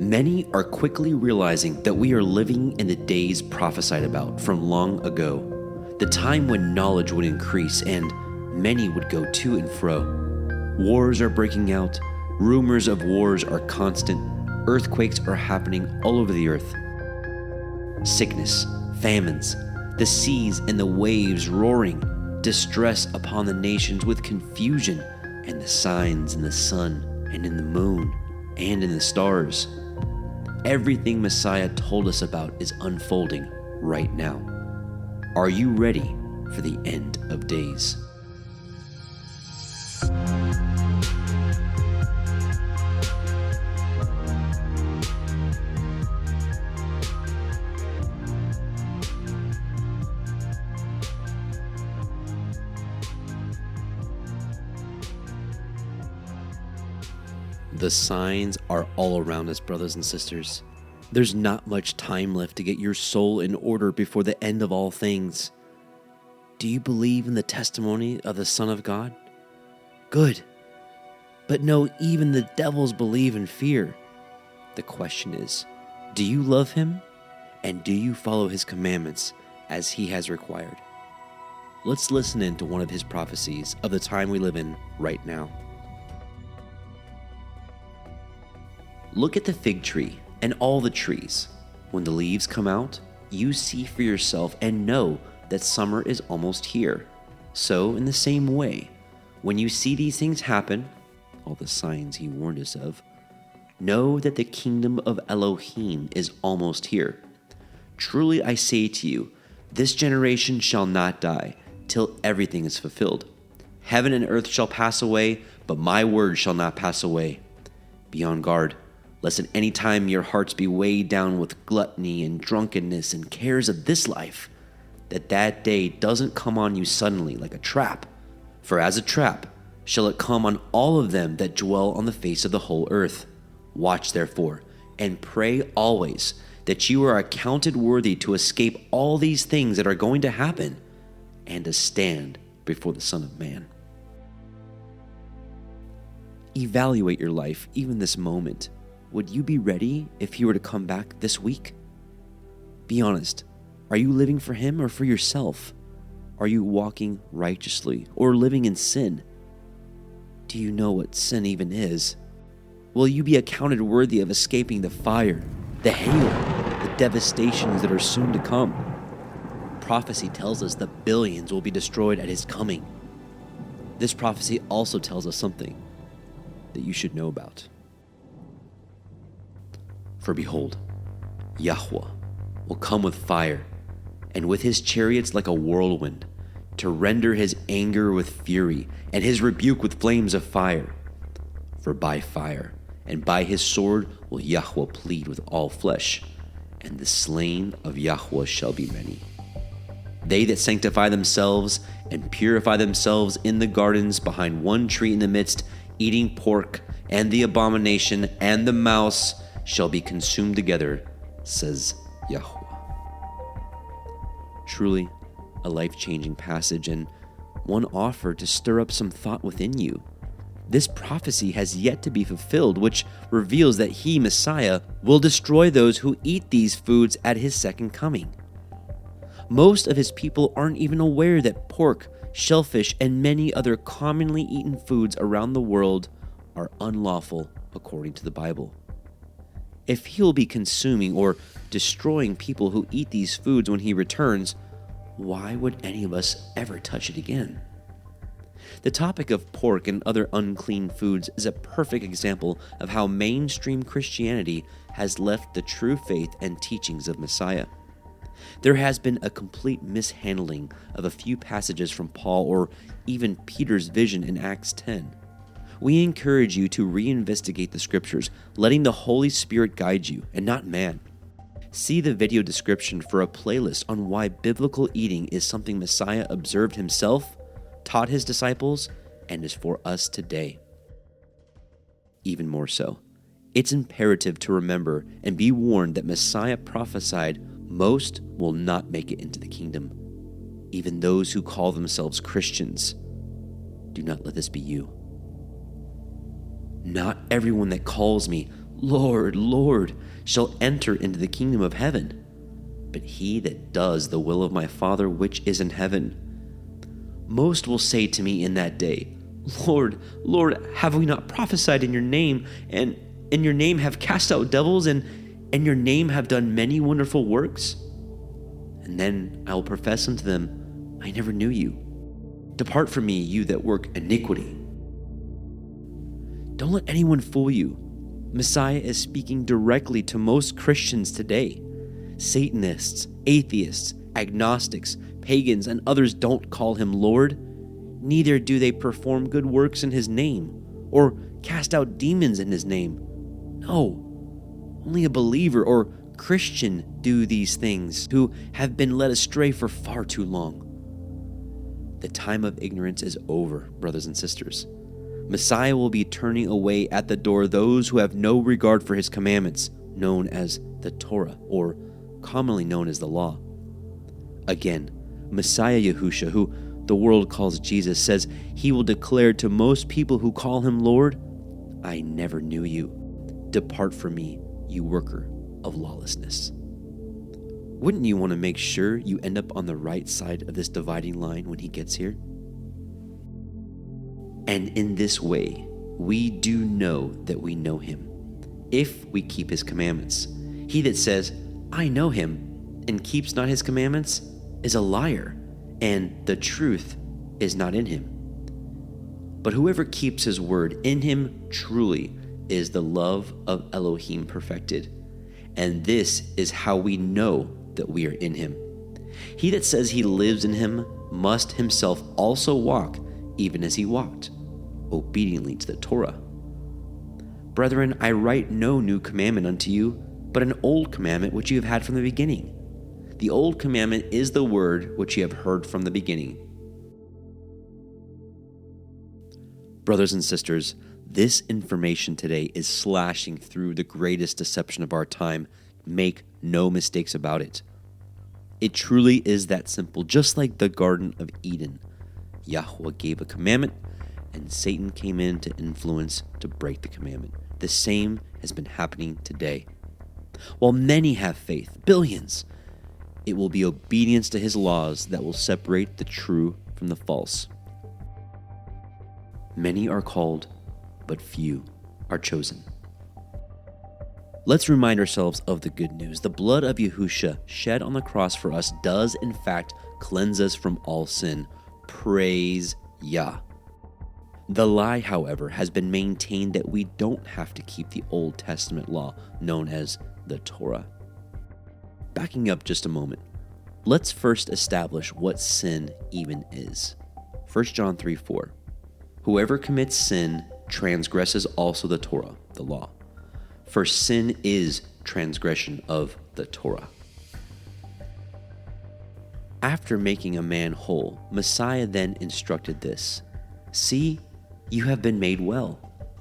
Many are quickly realizing that we are living in the days prophesied about from long ago, the time when knowledge would increase and many would go to and fro. Wars are breaking out, rumors of wars are constant, earthquakes are happening all over the earth. Sickness, famines, the seas and the waves roaring, distress upon the nations with confusion, and the signs in the sun and in the moon and in the stars. Everything Messiah told us about is unfolding right now. Are you ready for the end of days? The signs are all around us, brothers and sisters. There's not much time left to get your soul in order before the end of all things. Do you believe in the testimony of the Son of God? Good. But no, even the devils believe in fear. The question is, do you love him? And do you follow his commandments as he has required? Let's listen in to one of his prophecies of the time we live in right now. Look at the fig tree and all the trees. When the leaves come out, you see for yourself and know that summer is almost here. So in the same way, when you see these things happen, all the signs he warned us of, know that the kingdom of Elohim is almost here. Truly I say to you, this generation shall not die till everything is fulfilled. Heaven and earth shall pass away, but my word shall not pass away. Be on guard, lest at any time your hearts be weighed down with gluttony and drunkenness and cares of this life, that day doesn't come on you suddenly like a trap. For as a trap shall it come on all of them that dwell on the face of the whole earth. Watch therefore, and pray always that you are accounted worthy to escape all these things that are going to happen, and to stand before the Son of Man. Evaluate your life, even this moment. Would you be ready if he were to come back this week? Be honest. Are you living for him or for yourself? Are you walking righteously or living in sin? Do you know what sin even is? Will you be accounted worthy of escaping the fire, the hail, the devastations that are soon to come? Prophecy tells us the billions will be destroyed at his coming. This prophecy also tells us something that you should know about. For behold, Yahweh will come with fire, and with his chariots like a whirlwind, to render his anger with fury, and his rebuke with flames of fire. For by fire and by his sword will Yahweh plead with all flesh, and the slain of Yahweh shall be many. They that sanctify themselves and purify themselves in the gardens behind one tree in the midst, eating pork, and the abomination, and the mouse, shall be consumed together, says Yahweh. Truly, a life-changing passage, and one offered to stir up some thought within you. This prophecy has yet to be fulfilled, which reveals that he, Messiah, will destroy those who eat these foods at his second coming. Most of his people aren't even aware that pork, shellfish, and many other commonly eaten foods around the world are unlawful according to the Bible. If he will be consuming or destroying people who eat these foods when he returns, why would any of us ever touch it again? The topic of pork and other unclean foods is a perfect example of how mainstream Christianity has left the true faith and teachings of Messiah. There has been a complete mishandling of a few passages from Paul or even Peter's vision in Acts 10. We encourage you to reinvestigate the scriptures, letting the Holy Spirit guide you and not man. See the video description for a playlist on why biblical eating is something Messiah observed himself, taught his disciples, and is for us today. Even more so, it's imperative to remember and be warned that Messiah prophesied most will not make it into the kingdom, even those who call themselves Christians. Do not let this be you. Not everyone that calls me Lord, Lord, shall enter into the kingdom of heaven, but he that does the will of my Father which is in heaven. Most will say to me in that day, Lord, Lord, have we not prophesied in your name, and in your name have cast out devils, and in your name have done many wonderful works? And then I will profess unto them, I never knew you. Depart from me, you that work iniquity. Don't let anyone fool you. Messiah is speaking directly to most Christians today. Satanists, atheists, agnostics, pagans, and others don't call him Lord. Neither do they perform good works in his name or cast out demons in his name. No, only a believer or Christian do these things who have been led astray for far too long. The time of ignorance is over, brothers and sisters. Messiah will be turning away at the door those who have no regard for his commandments, known as the Torah, or commonly known as the law. Again, Messiah Yahushua, who the world calls Jesus, says he will declare to most people who call him Lord, I never knew you. Depart from me, you worker of lawlessness. Wouldn't you want to make sure you end up on the right side of this dividing line when he gets here? And in this way, we do know that we know him, if we keep his commandments. He that says, I know him, and keeps not his commandments, is a liar, and the truth is not in him. But whoever keeps his word, in him truly is the love of Elohim perfected. And this is how we know that we are in him. He that says he lives in him must himself also walk, even as he walked, obediently to the Torah. Brethren, I write no new commandment unto you, but an old commandment which you have had from the beginning. The old commandment is the word which you have heard from the beginning. Brothers and sisters, this information today is slashing through the greatest deception of our time. Make no mistakes about it. It truly is that simple, just like the Garden of Eden. Yahweh gave a commandment, and Satan came in to influence to break the commandment. The same has been happening today. While many have faith, billions, it will be obedience to his laws that will separate the true from the false. Many are called, but few are chosen. Let's remind ourselves of the good news. The blood of Yahushua shed on the cross for us does in fact cleanse us from all sin. Praise Yah. The lie, however, has been maintained that we don't have to keep the Old Testament law known as the Torah. Backing up just a moment, let's first establish what sin even is. 1 John 3:4. Whoever commits sin transgresses also the Torah, the law. For sin is transgression of the Torah. After making a man whole, Messiah then instructed this: See, you have been made well.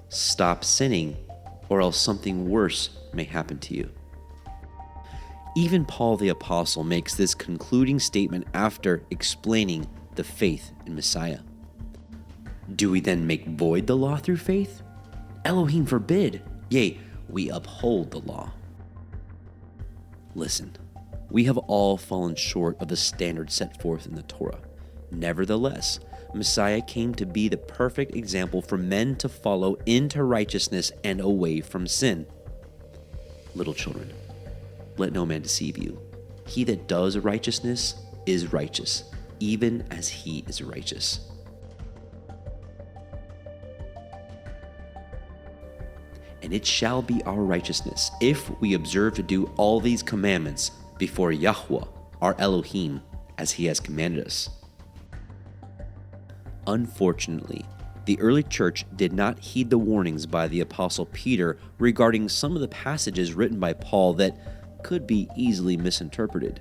Stop sinning, or else something worse may happen to you. Even Paul the Apostle makes this concluding statement after explaining the faith in Messiah. Do we then make void the law through faith? Elohim forbid. Yea, we uphold the law. Listen, we have all fallen short of the standard set forth in the Torah. Nevertheless, Messiah came to be the perfect example for men to follow into righteousness and away from sin. Little children, let no man deceive you. He that does righteousness is righteous, even as he is righteous. And it shall be our righteousness if we observe to do all these commandments before Yahweh, our Elohim, as he has commanded us. Unfortunately, the early church did not heed the warnings by the Apostle Peter regarding some of the passages written by Paul that could be easily misinterpreted.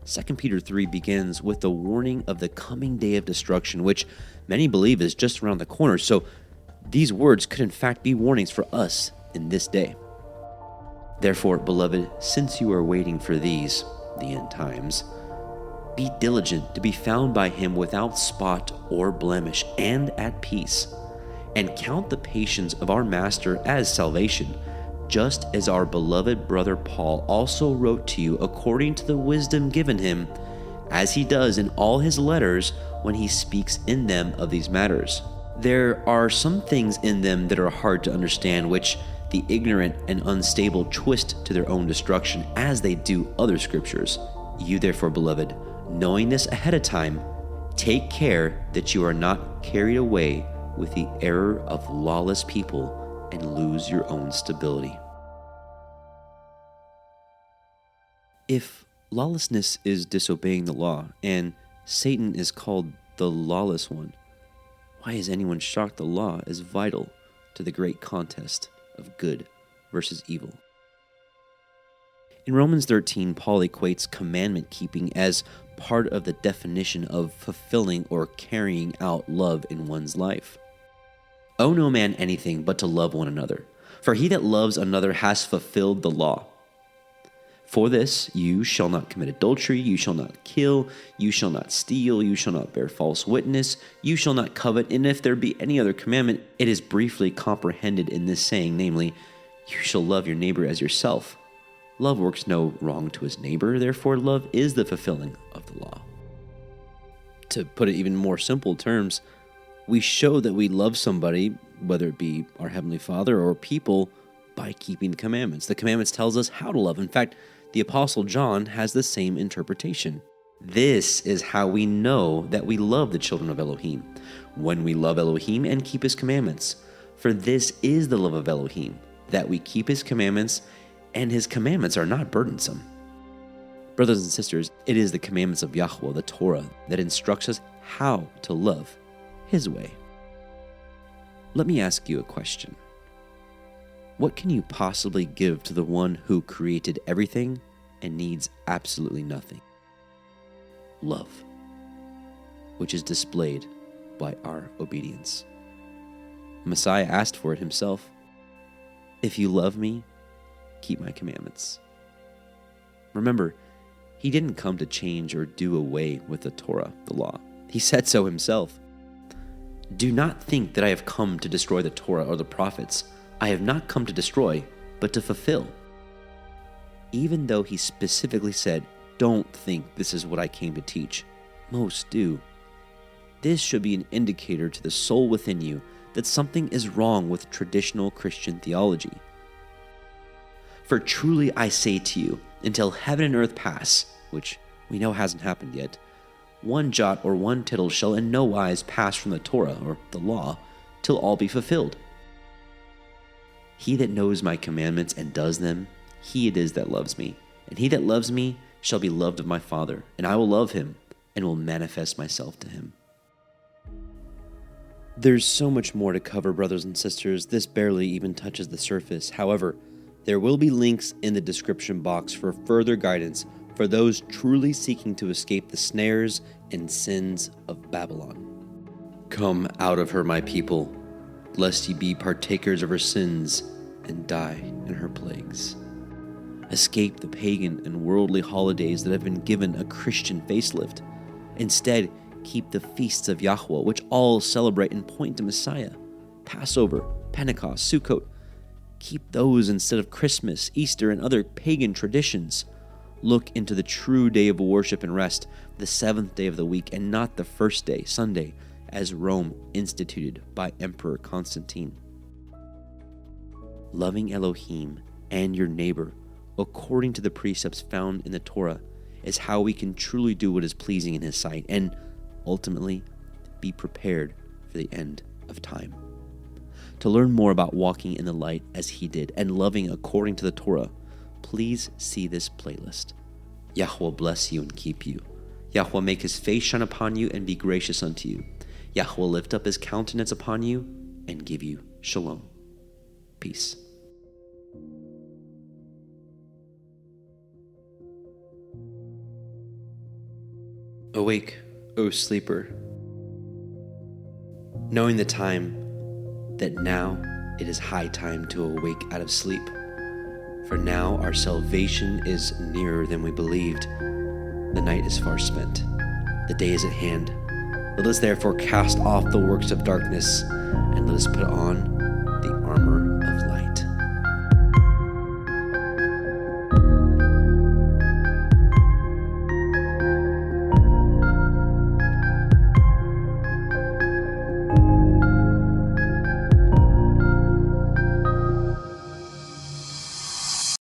2 Peter 3 begins with the warning of the coming day of destruction, which many believe is just around the corner, so these words could in fact be warnings for us in this day. Therefore, beloved, since you are waiting for these, the end times, be diligent to be found by him without spot or blemish and at peace, and count the patience of our Master as salvation, just as our beloved brother Paul also wrote to you according to the wisdom given him, as he does in all his letters when he speaks in them of these matters. There are some things in them that are hard to understand, which the ignorant and unstable twist to their own destruction, as they do other scriptures. You therefore, beloved, knowing this ahead of time, take care that you are not carried away with the error of lawless people and lose your own stability. If lawlessness is disobeying the law, and Satan is called the lawless one, why is anyone shocked the law is vital to the great contest of good versus evil? In Romans 13, Paul equates commandment keeping as part of the definition of fulfilling or carrying out love in one's life. Owe no man anything but to love one another, for he that loves another has fulfilled the law. For this, you shall not commit adultery, you shall not kill, you shall not steal, you shall not bear false witness, you shall not covet, and if there be any other commandment, it is briefly comprehended in this saying, namely, you shall love your neighbor as yourself. Love works no wrong to his neighbor, therefore love is the fulfilling of the law. To put it even more simple terms, we show that we love somebody, whether it be our Heavenly Father or people, by keeping the commandments. The commandments tells us how to love. In fact, the Apostle John has the same interpretation. This is how we know that we love the children of Elohim, when we love Elohim and keep his commandments. For this is the love of Elohim, that we keep his commandments, and his commandments are not burdensome. Brothers and sisters, it is the commandments of Yahweh, the Torah, that instructs us how to love his way. Let me ask you a question. What can you possibly give to the one who created everything and needs absolutely nothing? Love, which is displayed by our obedience. Messiah asked for it himself. If you love me, keep my commandments. Remember, he didn't come to change or do away with the Torah, the law. He said so himself. Do not think that I have come to destroy the Torah or the prophets. I have not come to destroy, but to fulfill. Even though he specifically said, don't think this is what I came to teach. Most do. This should be an indicator to the soul within you that something is wrong with traditional Christian theology. For truly I say to you, until heaven and earth pass, which we know hasn't happened yet, one jot or one tittle shall in no wise pass from the Torah, or the law, till all be fulfilled. He that knows my commandments and does them, he it is that loves me. And he that loves me shall be loved of my Father, and I will love him, and will manifest myself to him. There's so much more to cover, brothers and sisters. This barely even touches the surface. However, there will be links in the description box for further guidance for those truly seeking to escape the snares and sins of Babylon. Come out of her, my people, lest ye be partakers of her sins and die in her plagues. Escape the pagan and worldly holidays that have been given a Christian facelift. Instead, keep the feasts of Yahweh, which all celebrate and point to Messiah. Passover, Pentecost, Sukkot. Keep those instead of Christmas, Easter, and other pagan traditions. Look into the true day of worship and rest, the seventh day of the week, and not the first day, Sunday, as Rome instituted by Emperor Constantine. Loving Elohim and your neighbor, according to the precepts found in the Torah, is how we can truly do what is pleasing in his sight and ultimately be prepared for the end of time. To learn more about walking in the light as he did and loving according to the Torah, please see this playlist. Yahweh bless you and keep you. Yahweh make his face shine upon you and be gracious unto you. Yahweh lift up his countenance upon you and give you shalom. Peace. Awake, O sleeper, knowing the time that now it is high time to awake out of sleep. For now our salvation is nearer than we believed. The night is far spent. The day is at hand. Let us therefore cast off the works of darkness, and let us put on